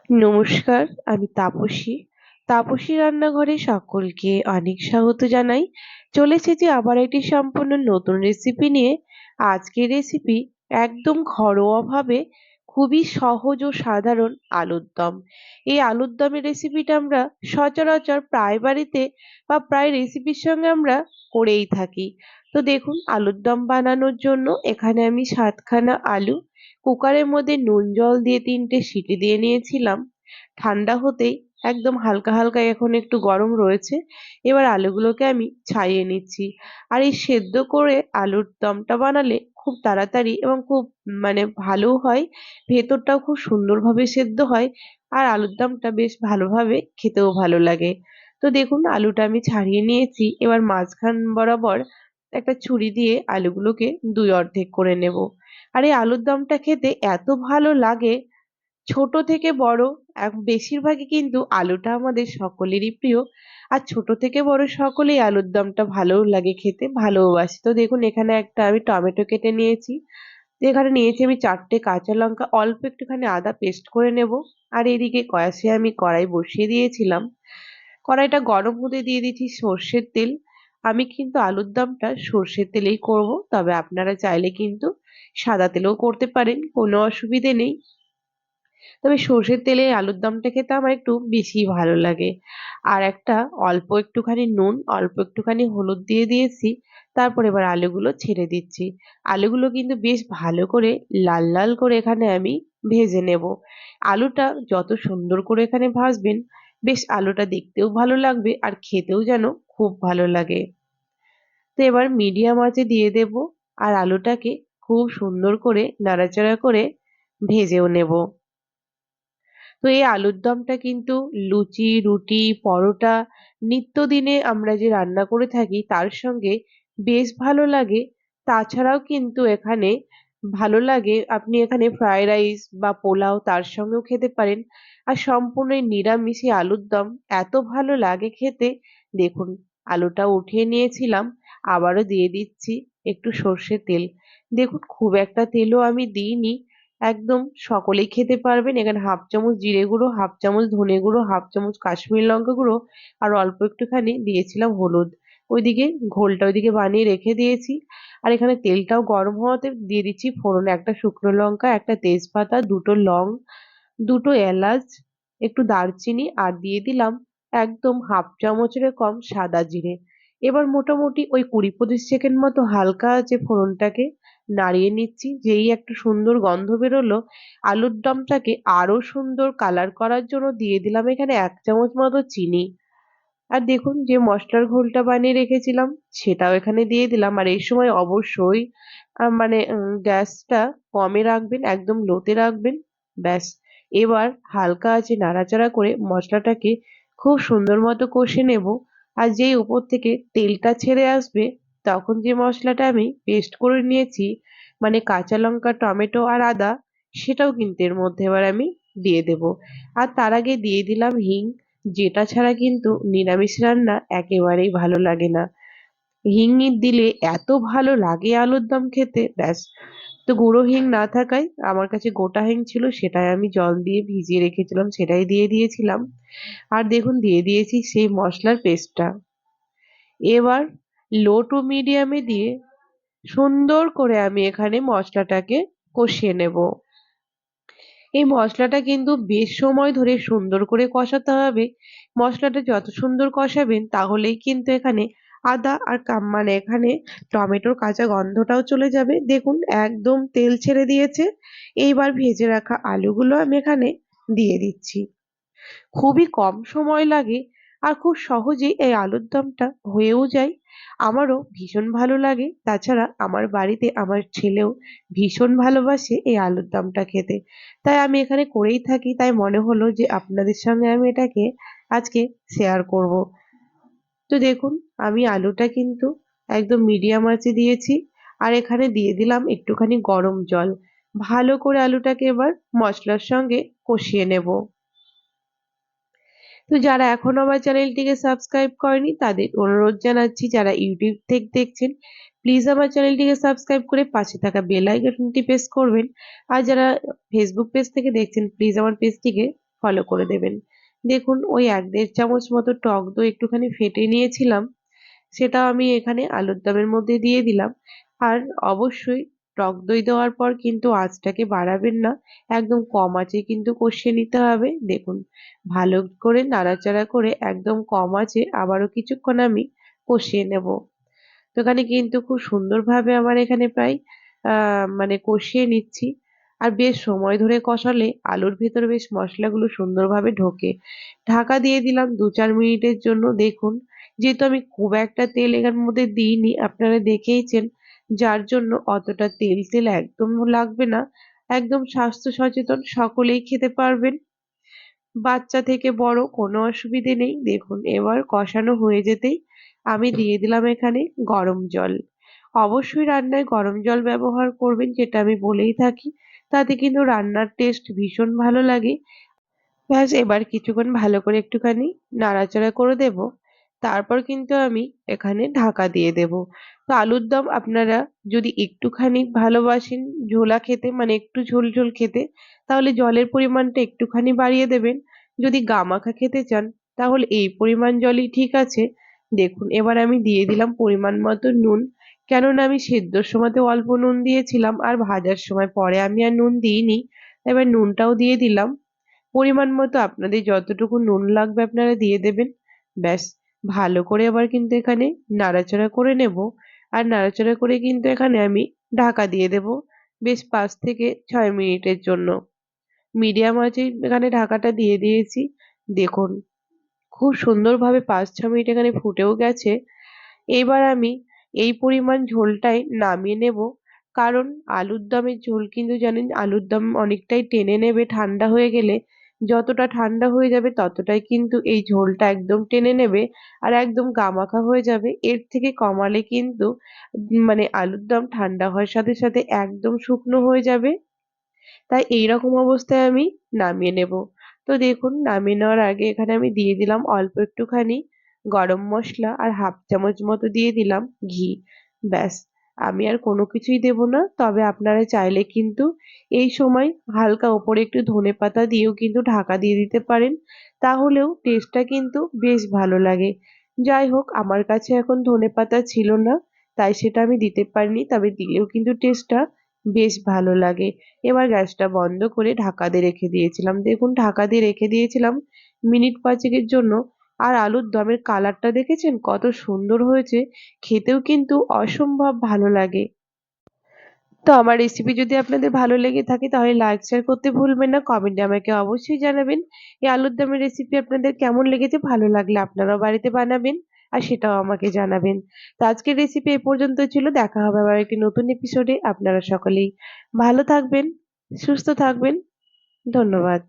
নমস্কার, আমি তাপসী। তাপসী রান্নাঘরে সকলকে অনেক স্বাগত জানাই। চলে এসেছি আবার একটি সম্পূর্ণ নতুন রেসিপি নিয়ে। আজকের রেসিপি একদম ঘরোয়াভাবে খুবই সহজ ও সাধারণ আলুর দম। এই আলুর দমের রেসিপিটা আমরা সচরাচর প্রায় বাড়িতে বা প্রায় রেসিপির সঙ্গে আমরা করেই থাকি। তো দেখুন, আলুর দম বানানোর জন্য এখানে আমি 7খানা আলু কুকারের মধ্যে নুন জল দিয়ে 3টে সিটি দিয়ে নিয়েছিলাম। ঠান্ডা হতেই একদম হালকা হালকা এখন একটু গরম রয়েছে। এবার আলুগুলোকে আমি ছাড়িয়ে নিচ্ছি। আর এই সেদ্ধ করে আলুর দমটা বানালে খুব তাড়াতাড়ি এবং খুব ভালো হয়। ভেতরটাও খুব সুন্দরভাবে সেদ্ধ হয়। আর আলুর দমটা বেশ ভালোভাবে খেতেও ভালো লাগে। তো দেখুন, আলুটা আমি ছাড়িয়ে নিয়েছি। এবার মাঝখান বরাবর একটা ছুরি দিয়ে আলুগুলোকে দুই অর্ধেক করে নেব। আর এই আলুর দমটা খেতে এত ভালো লাগে, ছোট থেকে বড় বেশিরভাগই কিন্তু আলুটা আমাদের সকলেরই প্রিয়। আর ছোট থেকে বড় সকলেই আলুর দমটা ভালোও লাগে খেতে, ভালোবাসি। তো দেখুন, এখানে একটা আমি টমেটো কেটে নিয়েছি। তো এখানে নিয়েছি আমি 4টে কাঁচা লঙ্কা, অল্প একটুখানি আদা পেস্ট করে নেব। আর এদিকে কয়াসে আমি কড়াই বসিয়ে দিয়েছিলাম। কড়াইটা গরম হতে দিয়ে দিচ্ছি সর্ষের তেল। আমি কিন্তু আলুর দমটা সর্ষের তেলেই করব, তবে আপনারা চাইলে কিন্তু সাদা তেলেও করতে পারেন, কোনো অসুবিধে নেই। তবে সর্ষের তেলে আলুর দমটা খেতে আমার একটু বেশি ভালো লাগে। আর একটা অল্প একটুখানি নুন, অল্প একটুখানি হলুদ দিয়ে দিয়েছি। তারপর এবার আলুগুলো ছেড়ে দিচ্ছি। আলুগুলো কিন্তু বেশ ভালো করে লাল লাল করে এখানে আমি ভেজে নেব। আলুটা যত সুন্দর করে এখানে ভাজবেন, বেশ আলুটা দেখতেও ভালো লাগবে আর খেতেও যেন খুব ভালো লাগে। তো এবার মিডিয়াম আঁচে দিয়ে দেব। আর আলুটাকে খুব সুন্দর করে নাড়াচাড়া করে ভেজেও নেব। তো এই আলুর দমটা কিন্তু লুচি, রুটি, পরোটা নিত্যদিনে আমরা যে রান্না করে থাকি তার সঙ্গে বেশ ভালো লাগে। তাছাড়াও কিন্তু এখানে ভালো লাগে, আপনি এখানে ফ্রাইড রাইস বা পোলাও তার সঙ্গেও খেতে পারেন। আর সম্পূর্ণ এই নিরামিষ এই আলুর দম এত ভালো লাগে খেতে। দেখুন, আলুটা উঠিয়ে নিয়েছিলাম, আবারও দিয়ে দিচ্ছি একটু সর্ষের তেল। দেখুন, খুব একটা তেলও আমি দিইনি, একদম সকলেই খেতে পারবেন। এখানে হাফ চামচ জিরে গুঁড়ো, হাফ চামচ ধনে গুঁড়ো, হাফ চামচ কাশ্মীরি লঙ্কা গুঁড়ো আর অল্প একটুখানি দিয়েছিলাম হলুদ। ওইদিকে ঘোলটা ওইদিকে বানিয়ে রেখে দিয়েছি। আর এখানে তেলটাও গরম হওয়াতে দিয়ে দিচ্ছি ফোড়নে একটা শুকনো লঙ্কা, একটা তেজপাতা, দুটো লং, দুটো এলাচ, একটু দারচিনি আর দিয়ে দিলাম একদম হাফ চামচের কম সাদা জিরে। এবার মোটামুটি ওই 20-25 সেকেন্ড মতো হালকা আছে ফোড়নটাকে নাড়িয়ে নিচ্ছি। যেই একটা সুন্দর গন্ধ বেরোলো, আলুর দমটাকে আরো সুন্দর কালার করার জন্য দিয়ে দিলাম এখানে 1 চামচ মতো চিনি। আর দেখুন, যে মশলার ঘোলটা বানিয়ে রেখেছিলাম সেটাও এখানে দিয়ে দিলাম। আর এই সময় অবশ্যই গ্যাসটা কমে রাখবেন, একদম লোতে রাখবেন। ব্যাস, এবার হালকা আছে নাড়াচাড়া করে মশলাটাকে খুব সুন্দর মতো কষে নেব। আর যেই উপর থেকে তেলটা ছেড়ে আসবে, তখন যে মশলাটা আমি পেস্ট করে নিয়েছি, কাঁচা লঙ্কা, টমেটো আর আদা, সেটাও কিন্তু এর মধ্যে এবার আমি দিয়ে দেব। আর তার আগে দিয়ে দিলাম হিং, যেটা ছাড়া কিন্তু নিরামিষ রান্না একেবারেই ভালো লাগে না। হিং দিলে এত ভালো লাগে আলুর দম খেতে, ব্যাস। তো গুঁড়ো হিং না থাকায় আমার কাছে গোটা হিং ছিল, সেটাই আমি জল দিয়ে ভিজিয়ে রেখেছিলাম, সেটাই দিয়ে দিয়েছিলাম। আর দেখুন, দিয়ে দিয়েছি সেই মশলার পেস্টটা। এবার লো টু মিডিয়ামে দিয়ে সুন্দর করে আমি এখানে মশলাটাকে কষিয়ে নেব। এই মশলাটা কিন্তু বেশ সময় ধরে সুন্দর করে কষাতে হবে। মশলাটা যত সুন্দর কষাবেন তাহলেই কিন্তু এখানে আদা আর এখানে টমেটোর কাঁচা গন্ধটাও চলে যাবে। দেখুন, একদম তেল ছেড়ে দিয়েছে। এইবার ভেজে রাখা আলুগুলো আমি এখানে দিয়ে দিচ্ছি। খুবই কম সময় লাগে আর খুব সহজেই এই আলুর দমটা হয়েও যায়। আমারও ভীষণ ভালো লাগে। তাছাড়া আমার বাড়িতে আমার ছেলেও ভীষণ ভালোবাসে এই আলুর দমটা খেতে। তাই আমি এখানে করেই থাকি। তাই মনে হলো যে আপনাদের সঙ্গে আমি এটাকে আজকে শেয়ার করব। তো দেখুন, আমি আলুটা কিন্তু একদম মিডিয়াম আঁচে দিয়েছি। আর এখানে দিয়ে দিলাম একটুখানি গরম জল। ভালো করে আলুটাকে এবার মশলার সঙ্গে কষিয়ে নেব। তো যারা এখনো আমার চ্যানেলটিকে সাবস্ক্রাইব করেনি তাদের অনুরোধ জানাচ্ছি, যারা ইউটিউব থেকে দেখছেন প্লিজ আমার চ্যানেলটিকে সাবস্ক্রাইব করে পাশে থাকা বেল আইকনটি প্রেস করবেন। আর যারা ফেসবুক পেজ থেকে দেখছেন প্লিজ আমার পেজটিকে ফলো করে দেবেন। দেখুন ওই ১-১.৫ চামচ মতো টক দই একটুখানি ফেটে নিয়েছিলাম, সেটাও আমি এখানে আলুর দমের মধ্যে দিয়ে দিলাম। আর অবশ্যই টক দই দেওয়ার পর কিন্তু আঁচটাকে বাড়াবেন না, একদম কম আঁচে কিন্তু কষিয়ে নিতে হবে। দেখুন ভালো করে নাড়াচাড়া করে একদম কম আঁচে আবারও কিছুক্ষণ আমি কষিয়ে নেব। তো এখানে কিন্তু খুব সুন্দরভাবে আমার এখানে প্রায় মানে কষিয়ে নিচ্ছি। আর বেশ সময় ধরে কষালে আলুর ভেতরে বেশ মশলাগুলো সুন্দরভাবে ঢোকে। ঢাকা দিয়ে দিলাম ২-৪ মিনিটের জন্য। দেখুন যেহেতু আমি খুব একটা তেল এর মধ্যে দিইনি, আপনারা দেখেইছেন, যার জন্য অতটা তেল তেল একদম লাগবে না। একদম স্বাস্থ্য সচেতন সকলেই খেতে পারবেন। বাচ্চা থেকে বড় কোনো অসুবিধে নেই। দেখুন এবার কষানো হয়ে যেতেই আমি দিয়ে দিলাম এখানে গরম জল। অবশ্যই রান্নায় গরম জল ব্যবহার করবেন, যেটা আমি বলেই থাকি। তাতে কিন্তু রান্নার টেস্ট ভীষণ ভালো লাগে। ব্যাস এবার কিছুক্ষণ ভালো করে একটুখানি নাড়াচাড়া করে দেব। তারপর কিন্তু আমি এখানে ঢাকা দিয়ে দেব। তো আলুর দম আপনারা যদি একটুখানি ভালোবাসেন ঝোলা খেতে, মানে একটু ঝোল ঝোল খেতে, তাহলে জলের পরিমাণটা একটুখানি বাড়িয়ে দেবেন। যদি গামাখা খেতে চান তাহলে এই পরিমাণ জলই ঠিক আছে। দেখুন এবার আমি দিয়ে দিলাম পরিমাণ মতো নুন। কেননা আমি সেদ্ধর সময়তে অল্প নুন দিয়েছিলাম, আর ভাজার সময় পরে আমি আর নুন দিইনি। এবার নুনটাও দিয়ে দিলাম। পরিমাণ মতো আপনাদের যতটুকু নুন লাগবে আপনারা দিয়ে দেবেন। ব্যাস ভালো করে আবার কিন্তু এখানে নাড়াচাড়া করে নেব। আর নাড়াচাড়া করে কিন্তু এখানে আমি ঢাকা দিয়ে দেব বেশ ৫ থেকে ৬ মিনিটের জন্য। মিডিয়াম আঁচে এখানে ঢাকাটা দিয়ে দিয়েছি। দেখুন খুব সুন্দরভাবে ৫-৬ মিনিট এখানে ফুটেও গেছে। এবার আমি এই পরিমাণ ঝোলটাই নামিয়ে নেব। কারণ আলুর দমের ঝোল কিন্তু জানেন আলুর দম অনেকটাই টেনে নেবে ঠান্ডা হয়ে গেলে। যতটা ঠান্ডা হয়ে যাবে ততটাই কিন্তু এই ঝোলটা একদম টেনে নেবে আর একদম গামাখা হয়ে যাবে। এর থেকে কমালে কিন্তু মানে আলুর দম ঠান্ডা হওয়ার সাথে সাথে একদম শুকনো হয়ে যাবে। তাই এইরকম অবস্থায় আমি নামিয়ে নেব। তো দেখুন নামিয়ে নেওয়ার আগে এখানে আমি দিয়ে দিলাম অল্প একটুখানি গরম মসলা আর ১/২ চামচ মতো দিয়ে দিলাম ঘি। ব্যাস আমি আর কোনো কিছুই দেব না। তবে আপনারা চাইলে কিন্তু এই সময় হালকা ওপরে একটু ধনেপাতা দিয়েও কিন্তু ঢাকা দিয়ে দিতে পারেন। তাহলেও টেস্টটা কিন্তু বেশ ভালো লাগে। যাই হোক আমার কাছে এখন ধনেপাতা ছিল না, তাই সেটা আমি দিতে পারিনি। তবে দিলেও কিন্তু টেস্টটা বেশ ভালো লাগে। এবার গ্যাসটা বন্ধ করে ঢাকা দিয়ে রেখে দিয়েছিলাম। দেখুন ঢাকা দিয়ে রেখে দিয়েছিলাম মিনিট ৫ এর জন্য। আর আলুর দমের কালারটা দেখেছেন কত সুন্দর হয়েছে? খেতেও কিন্তু অসম্ভব ভালো লাগে। তো আমার রেসিপি যদি আপনাদের ভালো লেগে থাকে তাহলে লাইক শেয়ার করতে ভুলবেন না। কমেন্টে আমাকে অবশ্যই জানাবেন এই আলুর দমের রেসিপি আপনাদের কেমন লেগেছে। ভালো লাগলে আপনারাও বাড়িতে বানাবেন আর সেটাও আমাকে জানাবেন। তো আজকের রেসিপি এ পর্যন্ত ছিল। দেখা হবে আবার একটি নতুন এপিসোডে। আপনারা সকলেই ভালো থাকবেন, সুস্থ থাকবেন। ধন্যবাদ।